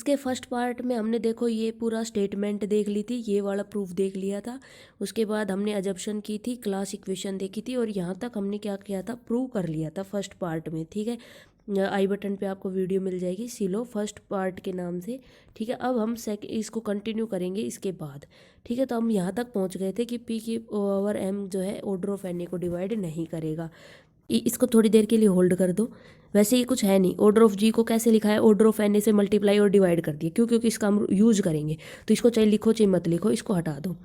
इसके first part में हमने देखो ये पूरा स्टेटमेंट देख ली थी, ये वाला प्रूफ देख लिया था। उसके बाद हमने अजम्पशन की थी, क्लास इक्वेशन देखी थी, और यहाँ तक हमने क्या किया था, प्रूव कर लिया था फर्स्ट पार्ट में। ठीक है, आई बटन पे आपको वीडियो मिल जाएगी सिलो फर्स्ट पार्ट के नाम से। ठीक है, अब हम इसको कंटिन्यू करेंगे इसके बाद। ठीक है, तो हम यहाँ तक पहुँच गए थे कि पी की ओवर एम जो है ऑर्डर ऑफ एन ए को डिवाइड नहीं करेगा। इसको थोड़ी देर के लिए होल्ड कर दो। वैसे ये कुछ है नहीं, ऑर्डर ऑफ जी को कैसे लिखा है, ऑर्डर ऑफ एन ए से मल्टीप्लाई और डिवाइड कर दिया। क्यों? क्योंकि इसका हम यूज करेंगे, तो इसको चाहे लिखो चाहे मत लिखो, इसको हटा दो।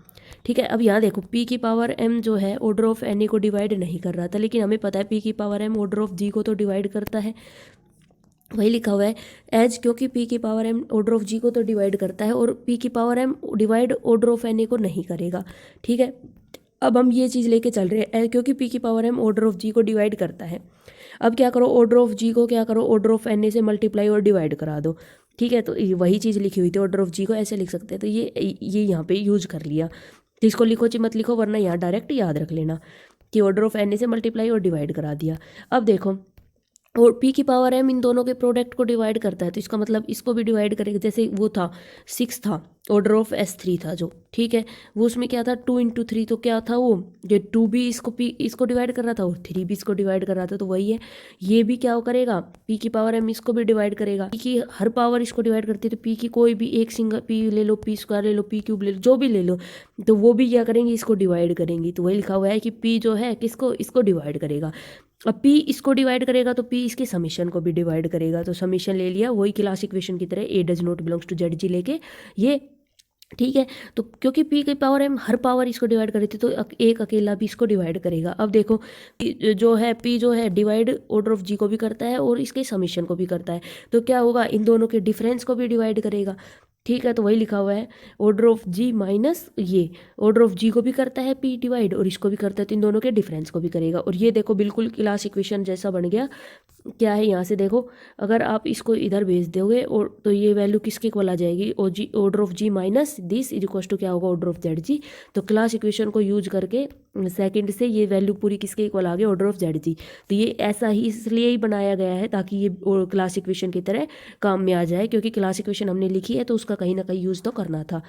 ठीक है, अब यहाँ देखो पी की पावर एम जो है ऑर्डर ऑफ एन ए को डिवाइड नहीं कर रहा था, लेकिन हमें पता है पी की power M order of G को तो डिवाइड करता है। वही लिखा हुआ है एज, क्योंकि पी की power M order of G को तो डिवाइड करता है और पी की power M divide order of N A को नहीं करेगा। ठीक है, अब हम ये चीज़ लेके चल रहे हैं क्योंकि पी की power M order of G को डिवाइड करता है। अब क्या करो, ऑर्डर ऑफ जी को क्या करो, ऑर्डर ऑफ एन ए से मल्टीप्लाई और डिवाइड करा दो। ठीक है, तो वही चीज़ लिखी हुई थी, ऑर्डर ऑफ जी को ऐसे लिख सकते हैं, तो ये यहाँ पे यूज कर लिया। तो इसको लिखो चाहे मत लिखो, वरना यहाँ डायरेक्ट याद रख लेना कि ऑर्डर ऑफ एन ए से मल्टीप्लाई और डिवाइड करा दिया। अब देखो, और पी की पावर एम इन दोनों के प्रोडक्ट को डिवाइड करता है, तो इसका मतलब इसको भी डिवाइड करेगा। जैसे वो था 6 था, ऑर्डर ऑफ S3 था जो, ठीक है, वो उसमें क्या था 2 × 3, तो क्या था वो, ये 2 भी इसको डिवाइड कर रहा था और 3 भी इसको डिवाइड कर रहा था, तो वही है। ये भी क्या करेगा, पी की पावर एम इसको भी डिवाइड करेगा। पी की हर पावर इसको डिवाइड करती है, तो पी की कोई भी एक सिंगल, पी ले लो, पी स्क्वायर ले लो, पी क्यूब ले लो, जो भी ले लो, तो वो भी क्या करेंगे, इसको डिवाइड करेंगी। तो वही लिखा हुआ है कि पी जो है किसको, इसको डिवाइड करेगा। अब पी इसको डिवाइड करेगा तो पी इसके समीशन को भी डिवाइड करेगा, तो समीशन ले लिया, वही क्लास इक्वेशन की तरह A does not belongs to Z G लेके ये। ठीक है, तो क्योंकि पी की पावर एम हर पावर इसको डिवाइड कर रही थी, तो एक अकेला भी इसको डिवाइड करेगा। अब देखो जो है पी जो है डिवाइड ऑर्डर ऑफ जी को भी करता है और इसके समीशन को भी करता है, तो क्या होगा, इन दोनों के डिफरेंस को भी डिवाइड करेगा। ठीक है, तो वही लिखा हुआ है ऑर्डर ऑफ जी माइनस ये ऑर्डर ऑफ जी को भी करता है पी डिवाइड और इसको भी करता है, तो इन दोनों के डिफरेंस को भी करेगा। और ये देखो बिल्कुल क्लास इक्वेशन जैसा बन गया। क्या है, यहाँ से देखो, अगर आप इसको इधर भेज दोगे और तो ये वैल्यू किसके इक्वल आ जाएगी, O G order of G minus this is equal to क्या होगा, ऑर्डर ऑफ जेड जी। तो क्लास इक्वेशन को यूज करके सेकंड से ये वैल्यू पूरी किसके इक्वल आ गई, ऑर्डर ऑफ जेड जी। तो ये ऐसा ही इसलिए ही बनाया गया है ताकि ये क्लास इक्वेशन की तरह काम में आ जाए, क्योंकि क्लास इक्वेशन हमने लिखी है तो उसका कहीं ना कहीं यूज तो करना था।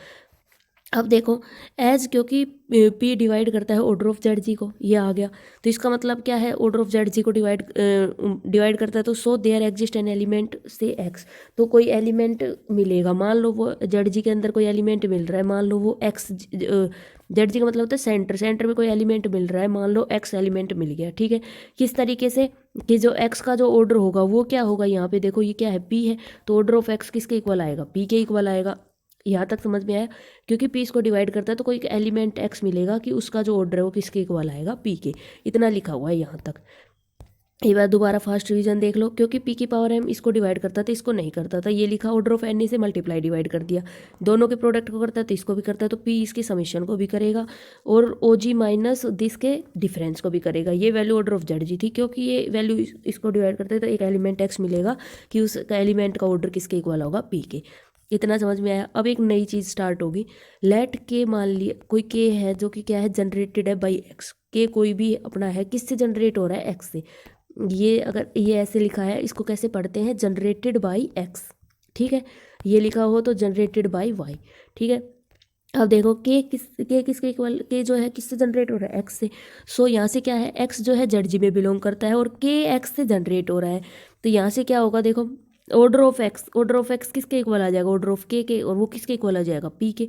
अब देखो एज, क्योंकि पी डिवाइड करता है ऑर्डर ऑफ जेड जी को, ये आ गया, तो इसका मतलब क्या है, ऑर्डर ऑफ जेड जी को डिवाइड करता है, तो so there exist an element से एक्स, तो कोई एलिमेंट मिलेगा। मान लो वो जेड जी के अंदर कोई एलिमेंट मिल रहा है, मान लो वो एक्स, जेड जी का मतलब होता है सेंटर, सेंटर में कोई एलिमेंट मिल रहा है, मान लो एक्स एलिमेंट मिल गया। ठीक है, किस तरीके से कि जो एक्स का जो ऑर्डर होगा वो क्या होगा, यहाँ पे देखो ये क्या है, पी है, तो ऑर्डर ऑफ एक्स किसके इक्वल आएगा, पी के इक्वल आएगा। यहाँ तक समझ में आया, क्योंकि पी इसको डिवाइड करता है तो कोई एलिमेंट एक्स मिलेगा कि उसका जो ऑर्डर है वो किसके इक्वल आएगा, पी के। इतना लिखा हुआ है यहाँ तक। एक बार दोबारा फास्ट रिवीजन देख लो, क्योंकि पी की पावर एम इसको डिवाइड करता था, इसको नहीं करता था, ये लिखा ऑर्डर ऑफ एन ए से मल्टीप्लाई डिवाइड कर दिया, दोनों के प्रोडक्ट को करता है तो इसको भी करता है, तो पी इसके समीशन को भी करेगा और ओ जी माइनस दिस के डिफरेंस को भी करेगा। ये वैल्यू ऑर्डर ऑफ जेड जी थी, क्योंकि ये वैल्यू इसको डिवाइड करते हैं तो एक एलिमेंट एक्स मिलेगा कि उस एलिमेंट का ऑर्डर किसके इक्वल होगा, पी के। इतना समझ में आया। अब एक नई चीज़ स्टार्ट होगी, लेट के, मान लिया कोई के है जो कि क्या है, जनरेटेड है बाई एक्स, के कोई भी अपना है, किससे जनरेट हो रहा है, एक्स से। ये अगर ये ऐसे लिखा है, इसको कैसे पढ़ते हैं, जनरेटेड बाई एक्स। ठीक है, ये लिखा हो तो जनरेटेड बाई वाई। ठीक है, अब देखो के किसके इक्वल, के जो है किससे जनरेट हो रहा है, एक्स से। सो यहाँ से क्या है, एक्स जो है जेड जी में बिलोंग करता है और के एक्स से जनरेट हो रहा है, तो यहाँ से क्या होगा, देखो ऑर्डर ऑफ एक्स किसके इक्वल आ जाएगा, ऑर्डर ऑफ के, और वो किसके इक्वल आ जाएगा, पी के।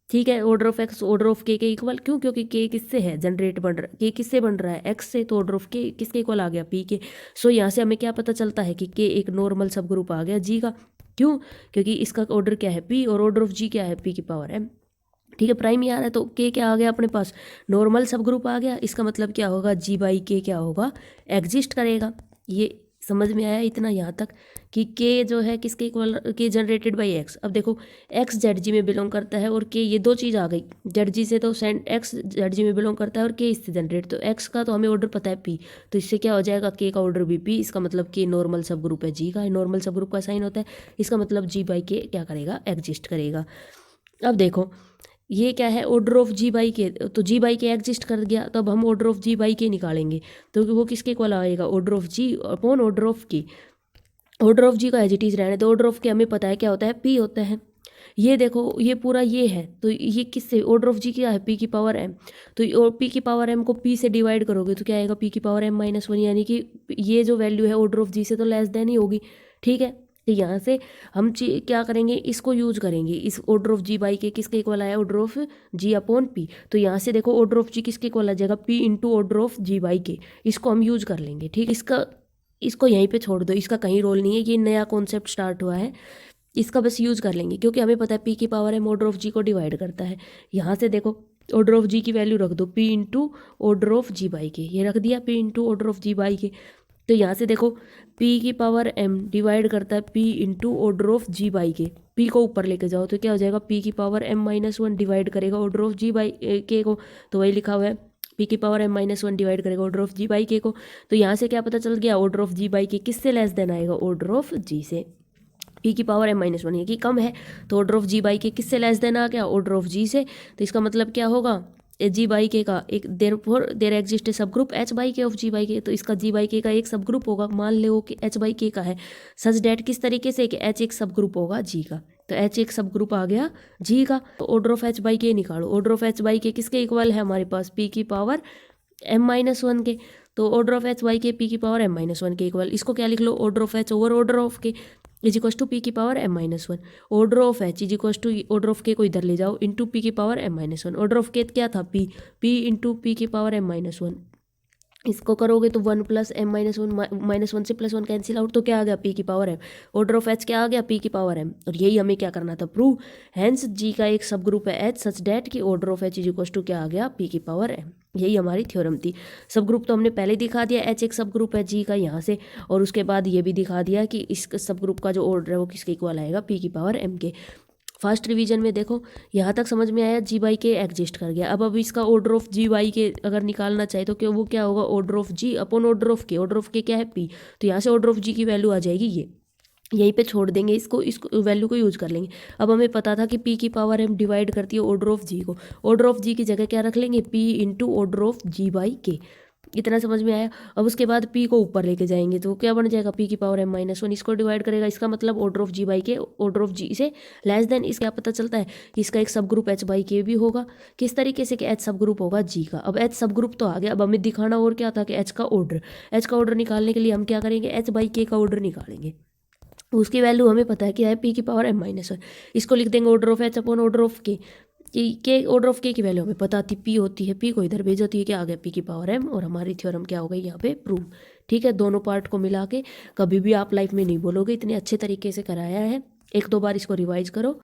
ठीक है, order of x order of के इक्वल, क्यों, क्योंकि के किससे है, जनरेट बन रहा है, के किससे बन रहा है, एक्स से, तो ऑर्डर ऑफ के किसके इक्वल आ गया, पी के। सो यहाँ से हमें क्या पता चलता है कि के एक नॉर्मल सब ग्रुप आ गया जी का। क्यों, क्योंकि इसका ऑर्डर क्या है, पी, और ऑर्डर ऑफ जी क्या है, पी की पावर एम। ठीक है, प्राइम ही आ रहा है, तो के क्या आ गया अपने पास, नॉर्मल सब ग्रुप आ गया। इसका मतलब क्या होगा, जी बाई के क्या होगा, एग्जिस्ट करेगा। ये समझ में आया इतना यहाँ तक कि के जो है किसके इक्वल, के जनरेटेड बाई एक्स। अब देखो एक्स जेड जी में बिलोंग करता है और के, ये दो चीज़ आ गई, जेड जी से तो एक्स जेड जी में बिलोंग करता है और के इससे जनरेट, तो एक्स का तो हमें ऑर्डर पता है पी, तो इससे क्या हो जाएगा, के का ऑर्डर भी पी। इसका मतलब के नॉर्मल सब ग्रुप है जी का, नॉर्मल सब ग्रुप का साइन होता है, इसका मतलब जी बाई के क्या करेगा, एग्जिस्ट करेगा। अब देखो ये क्या है, order of G by K, तो जी बाई के एग्जिस्ट कर गया, तो अब हम ऑर्डर ऑफ जी बाई के निकालेंगे, तो वो किसके इक्वल आएगा, order of G upon order of K. Order of G का एज इट इज रहने दो। ऑर्डर ऑफ के हमें पता है क्या होता है, पी होता है। ये देखो ये पूरा ये है, तो ये किससे, ऑर्डर ऑफ जी क्या है, पी की पावर एम। तो पी की पावर एम को पी से डिवाइड करोगे तो क्या आएगा, पी की पावर एम माइनस वन, यानी कि ये जो वैल्यू है ऑर्डर ऑफ जी से तो लेस देन ही होगी। ठीक है, तो यहाँ से हम क्या करेंगे, इसको यूज करेंगे, इस ऑर्डर ऑफ जी बाई के किसके इक्वल आया, order of G upon P. तो यहाँ से देखो ऑर्डर ऑफ जी किसके इक्वल आ जाएगा, P into order of G by K. इसको हम यूज कर लेंगे। ठीक, इसको यहीं पे छोड़ दो, इसका कहीं रोल नहीं है, ये नया कॉन्सेप्ट स्टार्ट हुआ है, इसका बस यूज कर लेंगे क्योंकि हमें पता है पी की power M order of G को डिवाइड करता है। यहाँ से देखो ऑर्डर ऑफ जी की वैल्यू रख दो, P into order of G by K, ये रख दिया P into order of G by K. तो यहाँ से देखो पी की पावर एम डिवाइड करता है P into order of G by K, P को ऊपर लेके जाओ तो क्या हो जाएगा, पी की power M minus one divide करेगा order of G by K को, तो वही लिखा हुआ है पी की power M minus one divide करेगा order of G by K को। तो यहाँ से क्या पता चल गया, ऑर्डर ऑफ जी बाई के किससे लेस देन आएगा, ऑर्डर ऑफ जी से। पी की पावर एम माइनस वन, ये कि कम है, तो ऑर्डर ऑफ जी बाई के किससे लेस देन आ गया, ऑर्डर ऑफ जी से। तो इसका मतलब क्या होगा, जी बाई के का एक देर एग्जिस्ट ए सब ग्रुप एच बाई के ऑफ जी बाई के, तो इसका जी बाई के का एक सब ग्रुप होगा, मान लो कि एच बाई के का है, सच डेट किस तरीके से कि एच एक सब ग्रुप होगा जी का, तो एच एक सब ग्रुप आ गया जी का। तो ऑर्डर ऑफ एच बाई के निकालो, ऑर्डर ऑफ एच बाई के किसके इक्वल है हमारे पास, पी की पावर एम माइनस वन के। तो order of H by K P की पावर एम माइनस वन के इक्वल, इसको क्या लिख लो, order of H over order of K is equal to P की power M minus one. Order of H is equal to order of K को इधर ले जाओ इंटू पी की power M minus one. Order of K क्या था, P into P की power M minus one. इसको करोगे तो one plus M minus one से प्लस वन कैंसिल आउट, तो क्या आ गया, पी की power M. Order of H क्या आ गया, पी की पावर एम। और यही हमें क्या करना था, प्रूव। हैंस जी का एक सब ग्रुप है एच सच डेट की order of H is equal to क्या आ गया, पी की पावर एम। यही हमारी थ्योरम थी। सब ग्रुप तो हमने पहले दिखा दिया, एच एक सब ग्रुप है जी का यहाँ से, और उसके बाद ये भी दिखा दिया कि इस सब ग्रुप का जो ऑर्डर है वो किसके इक्वल आएगा, पी की पावर एम के। फर्स्ट रिवीजन में देखो यहाँ तक समझ में आया, जी बाई के एग्जिस्ट कर गया। अब इसका ऑर्डर ऑफ जी बाई के अगर निकालना चाहे तो क्या वो क्या होगा, order of G upon order of K. Order of K क्या है, पी, तो यहाँ से ऑर्डर ऑफ जी की वैल्यू आ जाएगी ये, यहीं पे छोड़ देंगे, इसको वैल्यू को यूज कर लेंगे। अब हमें पता था कि पी की पावर एम डिवाइड करती है ऑर्डर ऑफ जी को, ऑर्डर ऑफ जी की जगह क्या रख लेंगे, P into order of G by K. इतना समझ में आया। अब उसके बाद पी को ऊपर लेके जाएंगे तो क्या बन जाएगा, पी की पावर एम माइनस वन, इसको डिवाइड करेगा, इसका मतलब ऑर्डर ऑफ जी बाई के ऑर्डर ऑफ जी से लेस देन। इसका क्या पता चलता है कि इसका एक सब ग्रुप एच बाई के भी होगा, किस तरीके से कि एच सब ग्रुप होगा जी का। अब एच सब ग्रुप तो आ गया, अब हमें दिखाना और क्या था कि एच का ऑर्डर निकालने के लिए हम क्या करेंगे, एच बाई के का ऑर्डर निकालेंगे। उसकी वैल्यू हमें पता है कि है पी की पावर एम माइनस वन। इसको लिख देंगे order of H upon order of K order of के की वैल्यू हमें पता थी पी होती है, पी को इधर भेज होती है, क्या आ गया, पी की पावर एम। और हमारी थ्योरम क्या हो गई यहाँ पे, प्रूव। ठीक है, दोनों पार्ट को मिला के कभी भी आप लाइफ में नहीं बोलोगे, इतने अच्छे तरीके से कराया है। एक दो बार इसको रिवाइज करो।